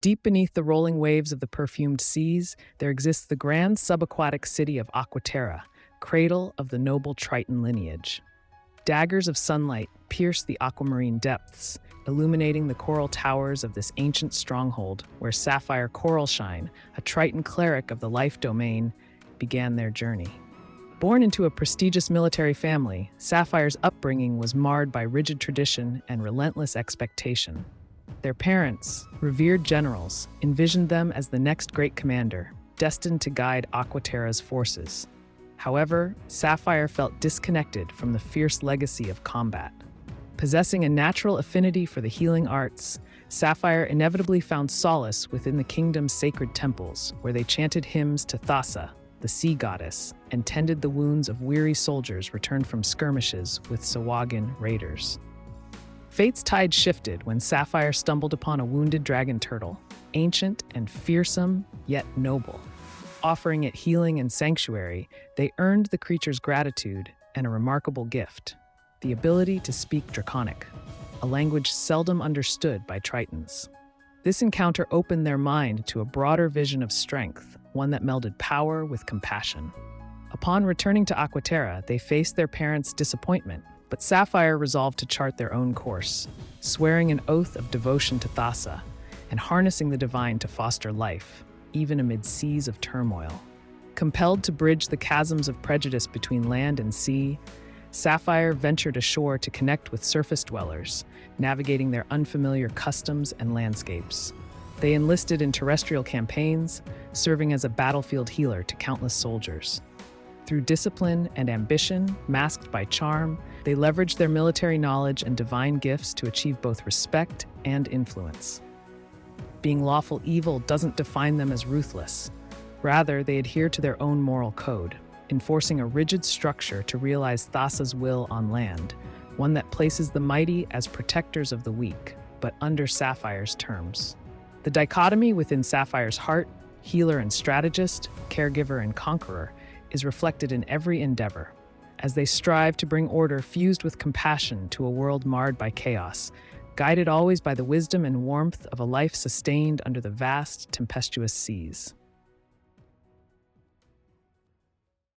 Deep beneath the rolling waves of the perfumed seas, there exists the grand subaquatic city of Aquaterra, cradle of the noble Triton lineage. Daggers of sunlight pierce the aquamarine depths, illuminating the coral towers of this ancient stronghold where Sapphire Coralshine, a Triton cleric of the life domain, began their journey. Born into a prestigious military family, Sapphire's upbringing was marred by rigid tradition and relentless expectation. Their parents, revered generals, envisioned them as the next great commander, destined to guide Aquaterra's forces. However, Sapphire felt disconnected from the fierce legacy of combat. Possessing a natural affinity for the healing arts, Sapphire inevitably found solace within the kingdom's sacred temples, where they chanted hymns to Thassa, the sea goddess, and tended the wounds of weary soldiers returned from skirmishes with Sahuagin raiders. Fate's tide shifted when Sapphire stumbled upon a wounded dragon turtle, ancient and fearsome, yet noble. Offering it healing and sanctuary, they earned the creature's gratitude and a remarkable gift: the ability to speak Draconic, a language seldom understood by Tritons. This encounter opened their mind to a broader vision of strength, one that melded power with compassion. Upon returning to Aquaterra, they faced their parents' disappointment, but Sapphire resolved to chart their own course, swearing an oath of devotion to Thassa and harnessing the divine to foster life, even amid seas of turmoil. Compelled to bridge the chasms of prejudice between land and sea, Sapphire ventured ashore to connect with surface dwellers, navigating their unfamiliar customs and landscapes. They enlisted in terrestrial campaigns, serving as a battlefield healer to countless soldiers. Through discipline and ambition, masked by charm, they leveraged their military knowledge and divine gifts to achieve both respect and influence. Being lawful evil doesn't define them as ruthless. Rather, they adhere to their own moral code, enforcing a rigid structure to realize Thassa's will on land, one that places the mighty as protectors of the weak, but under Sapphire's terms. The dichotomy within Sapphire's heart, healer and strategist, caregiver and conqueror, is reflected in every endeavor, as they strive to bring order fused with compassion to a world marred by chaos, guided always by the wisdom and warmth of a life sustained under the vast, tempestuous seas.